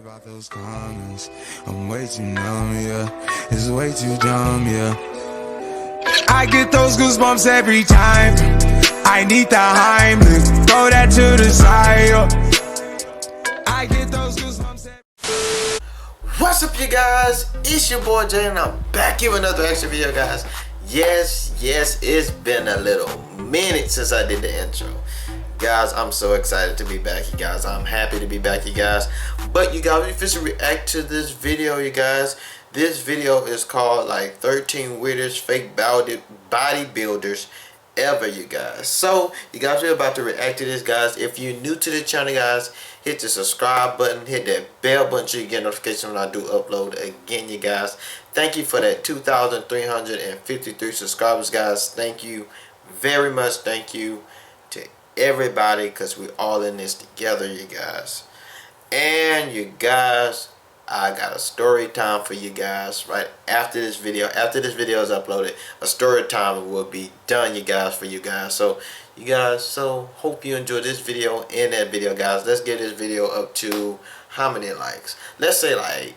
About those comments, I'm way too numb, yeah. It's way too dumb, yeah. I get those goosebumps every time. I need the Heimlich, throw that to the side, yeah. I get those goosebumps every... What's up, you guys? It's your boy Jay, and I'm back here with another extra video, guys. Yes, it's been a little minute since I did the intro. Guys, I'm so excited to be back, you guys. I'm happy to be back, you guys. But you guys, if you react to this video, you guys, this video is called like 13 weirdest fake bodybuilders ever, you guys. So you guys are about to react to this, guys. If you're new to the channel, guys, hit the subscribe button, hit that bell button so you get notification when I do upload again, you guys. Thank you for that 2,353 subscribers, guys. Thank you very much. Thank you to everybody, because we're all in this together, you guys. And you guys, I got a story time for you guys right after this video. After this video is uploaded, a story time will be done, you guys, for you guys. So you guys, so hope you enjoyed this video and that video, guys. Let's get this video up to how many likes? Let's say like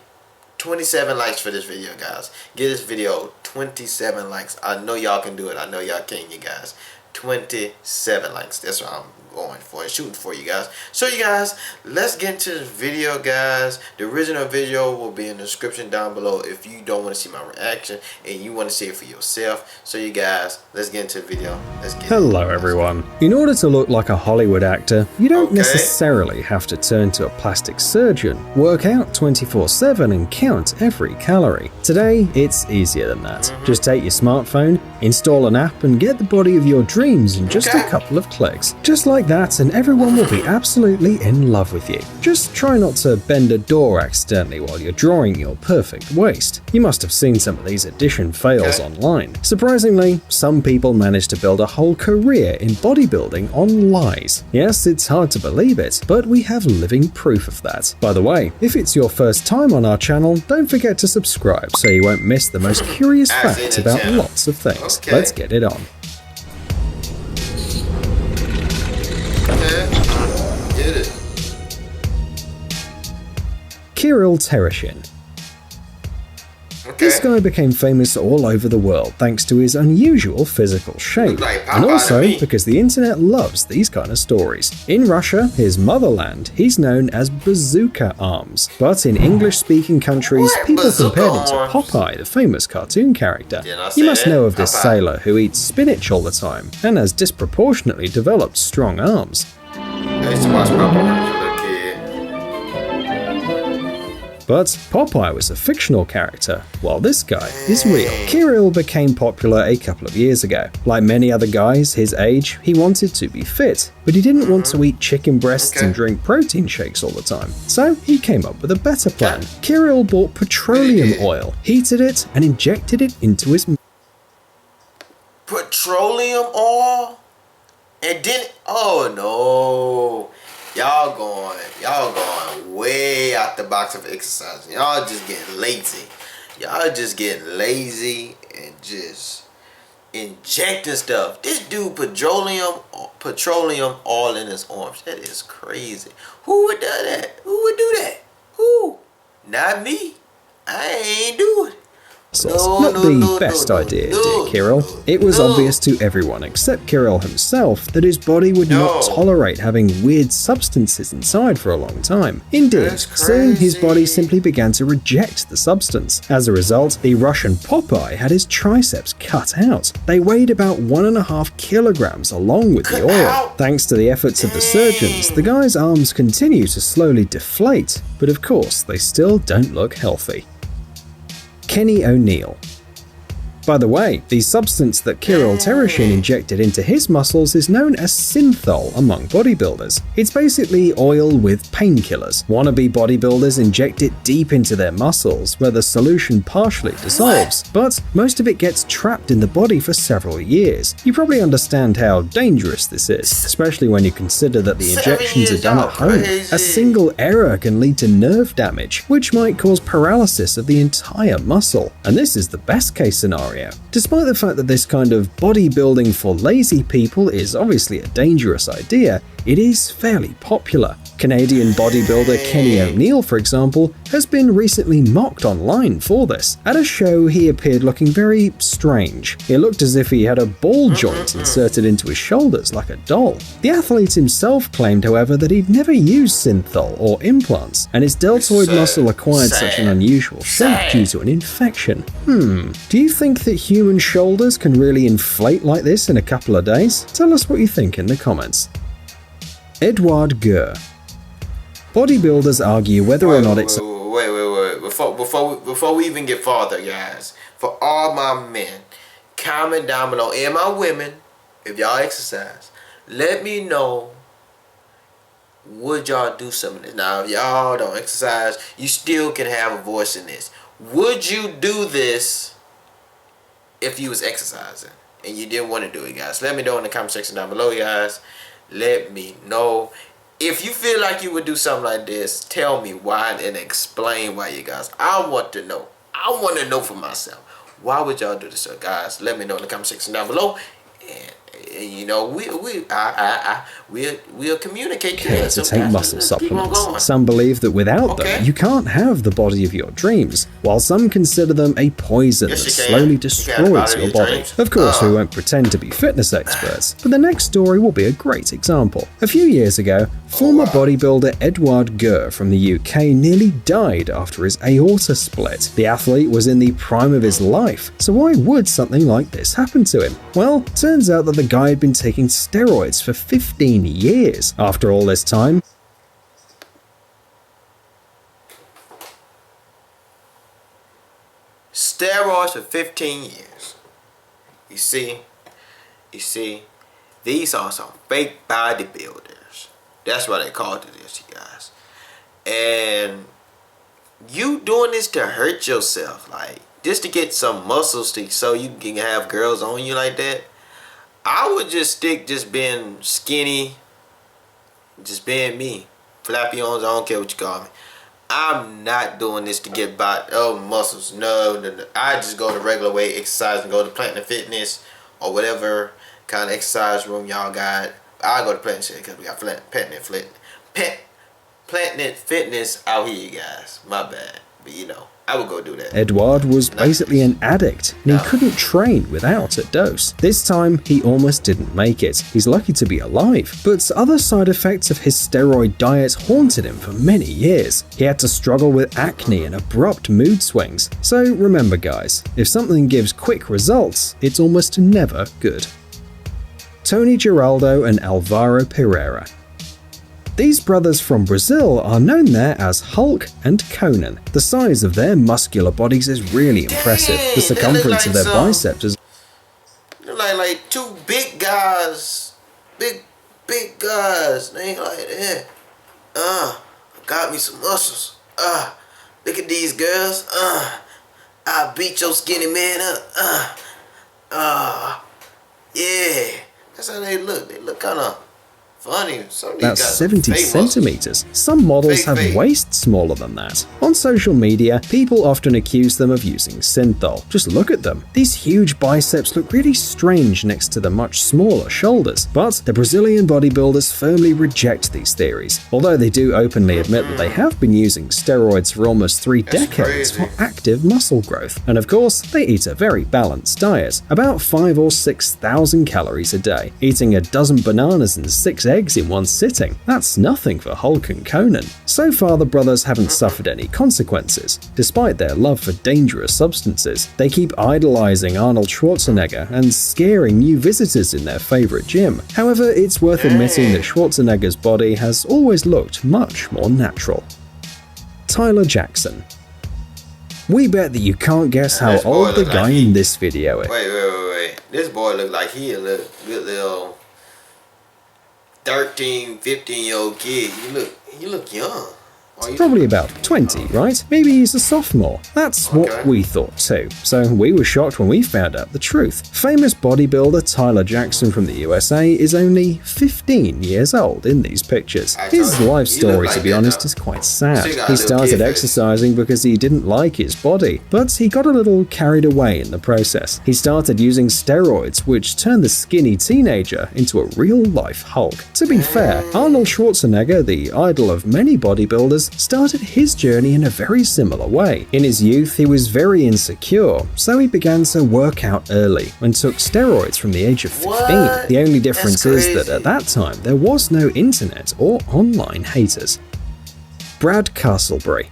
27 likes for this video, guys. Get this video 27 likes. I know y'all can do it. I know y'all can, you guys. 27 likes. That's what I'm going for and shooting for, you guys. So you guys, let's get into this video, guys. The original video will be in the description down below if you don't want to see my reaction and you want to see it for yourself. So you guys, let's get into the video. Let's get Hello everyone. In order to look like a Hollywood actor, you don't necessarily have to turn to a plastic surgeon, work out 24/7 and count every calorie. Today, it's easier than that. Just take your smartphone, install an app, and get the body of your dreams in just a couple of clicks. Just like that, and everyone will be absolutely in love with you. Just try not to bend a door accidentally while you're drawing your perfect waist. You must have seen some of these addition fails online. Surprisingly, some people manage to build a whole career in bodybuilding on lies. Yes, it's hard to believe it, but we have living proof of that. By the way, if it's your first time on our channel, don't forget to subscribe so you won't miss the most curious facts about lots of things. Let's get it on. Kiril Tereshin. This guy became famous all over the world thanks to his unusual physical shape, and also because the internet loves these kind of stories. In Russia, his motherland, he's known as Bazooka Arms, but in English-speaking countries, people compared him to Popeye, the famous cartoon character. You must know of this sailor who eats spinach all the time and has disproportionately developed strong arms. I used to watch Popeye. But Popeye was a fictional character, while this guy is real. Kiril became popular a couple of years ago. Like many other guys his age, he wanted to be fit, but he didn't want to eat chicken breasts and drink protein shakes all the time. So he came up with a better plan. Kiril bought petroleum oil, heated it, and injected it into his... Petroleum oil? And then, oh no. Y'all going way out the box of exercise. Y'all just getting lazy. Y'all just getting lazy and just injecting stuff. This dude petroleum oil in his arms. That is crazy. Who would do that? Who would do that? Who? Not me. I ain't do it. Not the best idea, dear Kiril. It was obvious to everyone except Kiril himself that his body would not tolerate having weird substances inside for a long time. Indeed, soon his body simply began to reject the substance. As a result, the Russian Popeye had his triceps cut out. They weighed about 1.5 kilograms along with the oil. Thanks to the efforts of the surgeons, the guy's arms continue to slowly deflate, but of course they still don't look healthy. Kenny O'Neill. By the way, the substance that Kiril Tereshin injected into his muscles is known as synthol among bodybuilders. It's basically oil with painkillers. Wannabe bodybuilders inject it deep into their muscles, where the solution partially dissolves, but most of it gets trapped in the body for several years. You probably understand how dangerous this is, especially when you consider that the injections are done at home. A single error can lead to nerve damage, which might cause paralysis of the entire muscle. And this is the best case scenario. Despite the fact that this kind of bodybuilding for lazy people is obviously a dangerous idea, it is fairly popular. Canadian bodybuilder Kenny O'Neill, for example, has been recently mocked online for this. At a show, he appeared looking very strange. It looked as if he had a ball joint inserted into his shoulders like a doll. The athlete himself claimed, however, that he'd never used synthol or implants, and his deltoid muscle acquired such an unusual shape due to an infection. Do you think that human shoulders can really inflate like this in a couple of days? Tell us what you think in the comments. Edouard Gurr. Bodybuilders argue whether or not it's Wait. Before we even get farther, guys, for all my men, comment down below, and my women, if y'all exercise, let me know, would y'all do some of this? Now, if y'all don't exercise, you still can have a voice in this. Would you do this if you was exercising and you didn't want to do it, guys? Let me know in the comment section down below, guys. Let me know. If you feel like you would do something like this, tell me why and explain why, you guys. I want to know. I want to know for myself. Why would y'all do this? So, guys, let me know in the comment section down below. And you know, we'll communicate care to take muscle supplements. Some believe that without them, you can't have the body of your dreams, while some consider them a poison that slowly destroys your body. Of course, we won't pretend to be fitness experts, but the next story will be a great example. A few years ago, former bodybuilder Edouard Gurr from the UK nearly died after his aorta split. The athlete was in the prime of his life, so why would something like this happen to him? Well, turns out that the guy had been taking steroids for 15 years. After all this time, steroids for 15 years. You see, these are some fake bodybuilders. That's why they called it this, you guys. And you doing this to hurt yourself, like just to get some muscles so you can have girls on you like that. I would just stick just being skinny, just being me. Flappy arms, I don't care what you call me. I'm not doing this to get muscles. No. I just go the regular way, exercise, and go to Planet Fitness or whatever kind of exercise room y'all got. I go to Planet Fitness because we got Planet Fitness out here, you guys. My bad. But you know, I would go do that. Edouard was basically an addict, and he couldn't train without a dose. This time, he almost didn't make it. He's lucky to be alive, but other side effects of his steroid diet haunted him for many years. He had to struggle with acne and abrupt mood swings. So remember, guys, if something gives quick results, it's almost never good. Tony Geraldo and Alvaro Pereira. These brothers from Brazil are known there as Hulk and Conan. The size of their muscular bodies is really impressive. The circumference of their biceps is like two big guys. Big guys. They ain't like that. Got me some muscles. Look at these girls. I beat your skinny man up. Yeah. That's how they look. They look kind of funny. That's 70 centimeters. Some models have waists smaller than that. On social media, people often accuse them of using synthol. Just look at them. These huge biceps look really strange next to the much smaller shoulders. But the Brazilian bodybuilders firmly reject these theories, although they do openly admit that they have been using steroids for almost 3 decades for active muscle growth. And of course, they eat a very balanced diet, about 5,000 or 6,000 calories a day, eating a dozen bananas and 6 eggs in one sitting. That's nothing for Hulk and Conan. So far, the brothers haven't suffered any consequences. Despite their love for dangerous substances, they keep idolizing Arnold Schwarzenegger and scaring new visitors in their favorite gym. However, it's worth admitting that Schwarzenegger's body has always looked much more natural. Tyler Jackson. We bet that you can't guess how old the guy in this video is. Wait. This boy look like he a little 13, 15-year-old kid. You look young. Probably about 20, right? Maybe he's a sophomore. That's what we thought too. So we were shocked when we found out the truth. Famous bodybuilder Tyler Jackson from the USA is only 15 years old in these pictures. His life story, to be honest, is quite sad. He started exercising because he didn't like his body, but he got a little carried away in the process. He started using steroids, which turned the skinny teenager into a real-life Hulk. To be fair, Arnold Schwarzenegger, the idol of many bodybuilders, started his journey in a very similar way. In his youth, he was very insecure, so he began to work out early and took steroids from the age of 15. The only difference is that at that time, there was no internet or online haters. Brad Castlebury.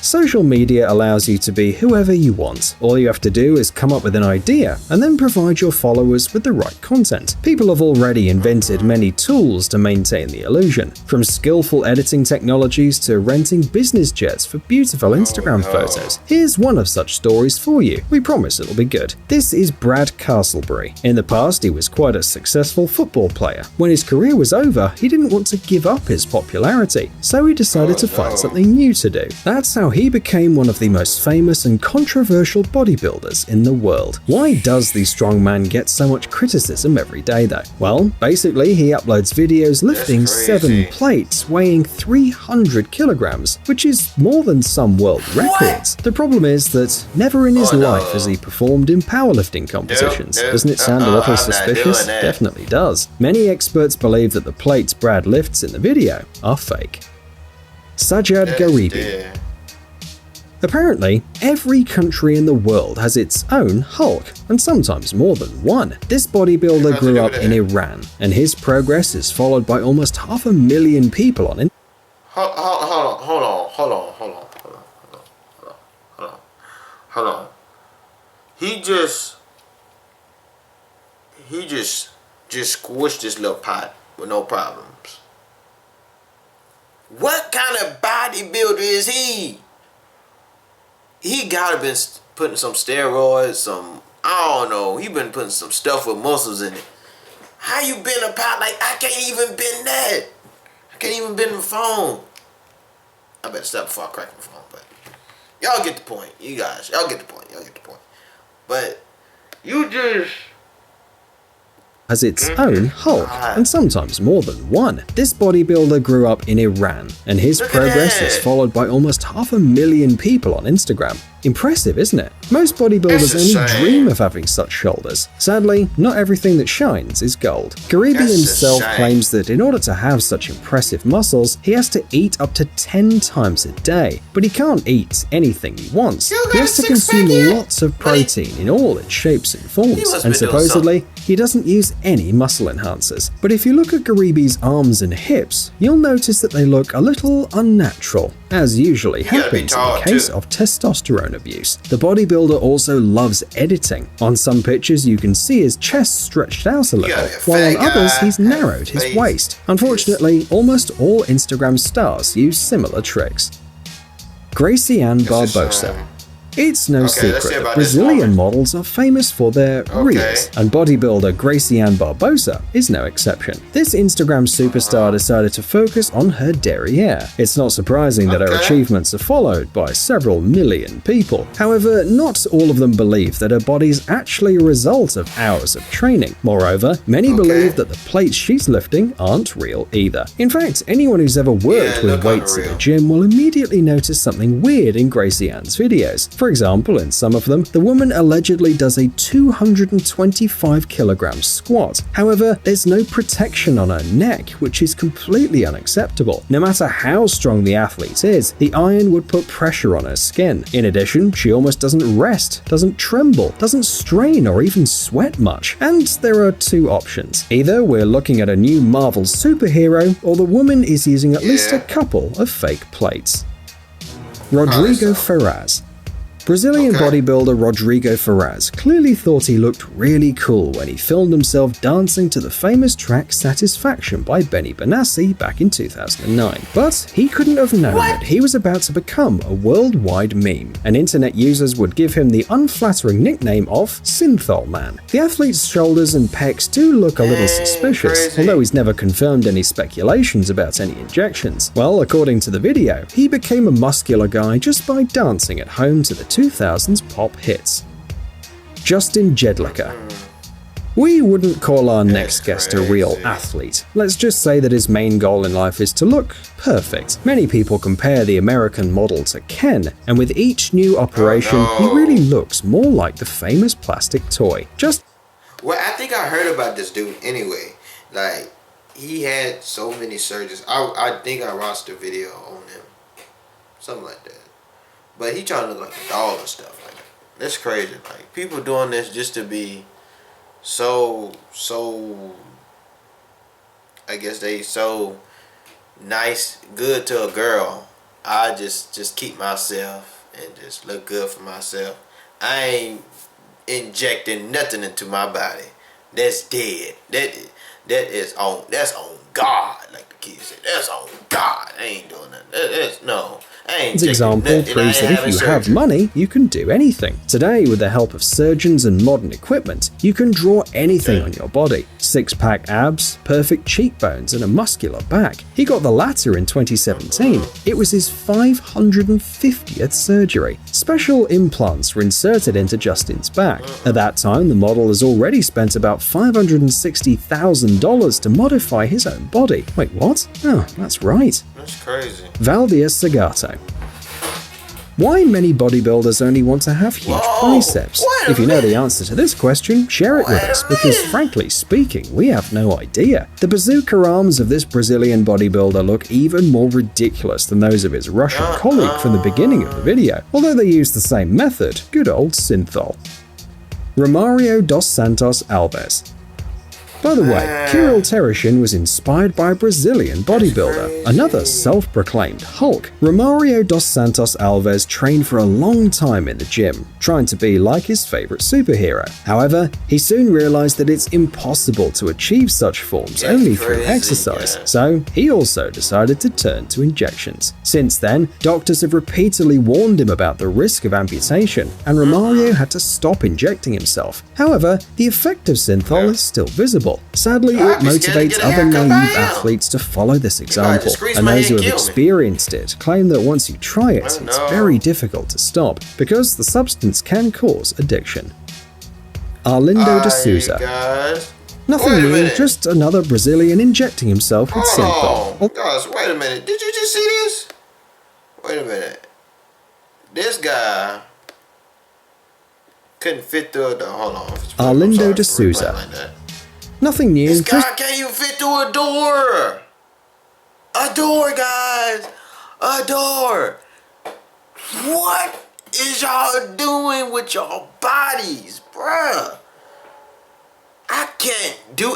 Social media allows you to be whoever you want. All you have to do is come up with an idea and then provide your followers with the right content. People have already invented many tools to maintain the illusion, from skillful editing technologies to renting business jets for beautiful Instagram photos. Here's one of such stories for you. We promise it'll be good. This is Brad Castlebury. In the past, he was quite a successful football player. When his career was over, he didn't want to give up his popularity, so he decided to find something new to do. That's how he became one of the most famous and controversial bodybuilders in the world. Why does the strongman get so much criticism every day though? Well, basically he uploads videos lifting 7 plates weighing 300 kilograms, which is more than some world records. The problem is that never in his life has he performed in powerlifting competitions. Doesn't it sound a little suspicious? Definitely does. Many experts believe that the plates Brad lifts in the video are fake. Sajjad Garibi. Apparently, every country in the world has its own Hulk, and sometimes more than one. This bodybuilder grew up in Iran, and his progress is followed by almost 500,000 people on it. Hold on. He just squished this little pot with no problems. What kind of bodybuilder is he? He gotta been putting some steroids, I don't know. He been putting some stuff with muscles in it. How you bend a pot like I can't even bend that? I can't even bend the phone. I better stop before I crack my phone, but y'all get the point. You guys, y'all get the point. But you just has its own Hulk, and sometimes more than one. This bodybuilder grew up in Iran, and his progress is followed by almost 500,000 people on Instagram. Impressive, isn't it? Most bodybuilders only dream of having such shoulders. Sadly, not everything that shines is gold. Garibi himself claims that in order to have such impressive muscles, he has to eat up to 10 times a day. But he can't eat anything he wants. He has to consume lots of protein in all its shapes and forms, and supposedly, he doesn't use any muscle enhancers. But if you look at Garibi's arms and hips, you'll notice that they look a little unnatural, as usually happens in the case of testosterone abuse. The bodybuilder also loves editing. On some pictures you can see his chest stretched out a little, while on others he's narrowed his waist. Unfortunately, almost all Instagram stars use similar tricks. Graciane Barbosa. It's no secret that Brazilian models are famous for their reels, and bodybuilder Graciane Barbosa is no exception. This Instagram superstar decided to focus on her derriere. It's not surprising that her achievements are followed by several million people. However, not all of them believe that her body is actually a result of hours of training. Moreover, many believe that the plates she's lifting aren't real either. In fact, anyone who's ever worked with weights at a gym will immediately notice something weird in Graciane's videos. For example, in some of them, the woman allegedly does a 225 kilogram squat. However, there's no protection on her neck, which is completely unacceptable. No matter how strong the athlete is, the iron would put pressure on her skin. In addition, she almost doesn't rest, doesn't tremble, doesn't strain or even sweat much. And there are two options. Either we're looking at a new Marvel superhero, or the woman is using at least a couple of fake plates. Rodrigo Ferraz. Brazilian bodybuilder Rodrigo Ferraz clearly thought he looked really cool when he filmed himself dancing to the famous track Satisfaction by Benny Benassi back in 2009. But he couldn't have known that he was about to become a worldwide meme, and internet users would give him the unflattering nickname of Synthol Man. The athlete's shoulders and pecs do look a little suspicious, although he's never confirmed any speculations about any injections. Well, according to the video, he became a muscular guy just by dancing at home to the 2000s pop hits. Justin Jedlicka. We wouldn't call our next guest a real athlete. Let's just say that his main goal in life is to look perfect. Many people compare the American model to Ken, and with each new operation, he really looks more like the famous plastic toy. Well, I think I heard about this dude anyway. Like, he had so many surgeries. I think I watched a video on him. Something like that. But he trying to look like a doll and stuff like that. That's crazy. Like, people doing this just to be so I guess they so nice, good to a girl. I just keep myself and just look good for myself. I ain't injecting nothing into my body. That's dead. That's on God, like the kids say. That's on God. I ain't doing that. No. This example proves that if you have money, you can do anything. Today, with the help of surgeons and modern equipment, you can draw anything on your body. Six-pack abs, perfect cheekbones, and a muscular back. He got the latter in 2017. It was his 550th surgery. Special implants were inserted into Justin's back. At that time, the model has already spent about $560,000 to modify his own body. Wait, what? Oh, that's right. That's crazy. Valdir Sagato. Why many bodybuilders only want to have huge biceps? If you know the answer to this question, share it with us, because frankly speaking, we have no idea. The bazooka arms of this Brazilian bodybuilder look even more ridiculous than those of his Russian colleague from the beginning of the video, although they use the same method, good old Synthol. Romario dos Santos Alves. By the way, Kiril Tereshin was inspired by a Brazilian bodybuilder, another self-proclaimed Hulk. Romario dos Santos Alves trained for a long time in the gym, trying to be like his favorite superhero. However, he soon realized that it's impossible to achieve such forms only through exercise, so he also decided to turn to injections. Since then, doctors have repeatedly warned him about the risk of amputation, and Romario had to stop injecting himself. However, the effect of Synthol is still visible. Sadly, it motivates other naive athletes to follow this example, and those who have experienced it claim that once you try it, it's very difficult to stop, because the substance can cause addiction. Arlindo de Souza. Nothing new, just another Brazilian injecting himself with Synthol. Guys, wait a minute. Did you just see this? Wait a minute. This guy couldn't fit through the... Hold on. Arlindo de Souza. Nothing new. This guy can't even fit through a door. A door, guys. A door. What is y'all doing with y'all bodies, bruh?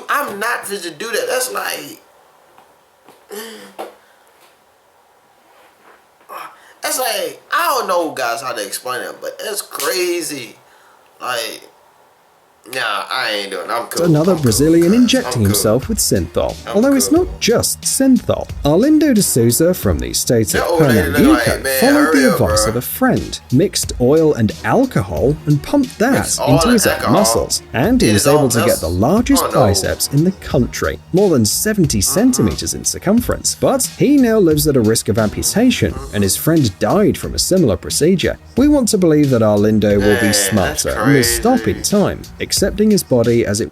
I'm not fit to do that. That's like... That's like... I don't know, guys, how to explain it, but it's crazy. Like... Nah, I ain't doing it. I'm cool. Another Brazilian injecting himself with Synthol. Although it's not just Synthol. Arlindo de Souza from the state of Pernambuco followed the advice of a friend, mixed oil and alcohol, and pumped that into his own muscles. And he was able to get the largest biceps in the country, more than 70 centimeters in circumference. But he now lives at a risk of amputation, and his friend died from a similar procedure. We want to believe that Arlindo will be smarter and will stop in time, accepting his body as it...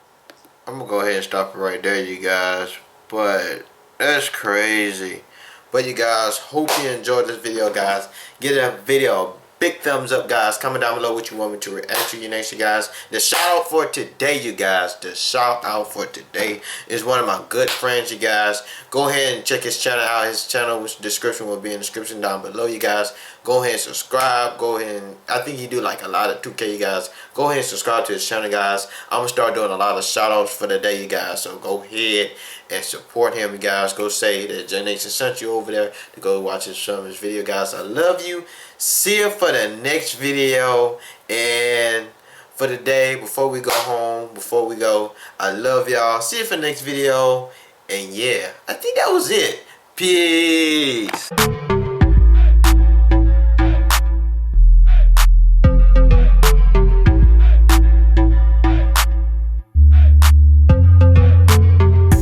I'm gonna go ahead and stop it right there, you guys. But that's crazy. But you guys, hope you enjoyed this video, guys. Give that video a big thumbs up, guys. Comment down below what you want me to react to, you nation, guys. The shout out for today, you guys. The shout out for today is one of my good friends, you guys. Go ahead and check his channel out. His channel description will be in the description down below, you guys. Go ahead and subscribe. Go ahead and... I think he do like a lot of 2K, you guys. Go ahead and subscribe to his channel, guys. I'm going to start doing a lot of shout outs for the day, you guys. So go ahead and support him, guys. Go say that J Nation sent you over there to go watch some of his video, guys. I love you. See you for the next video. And for the day, before we go home, before we go, I love y'all. See you for the next video. And yeah, I think that was it. Peace.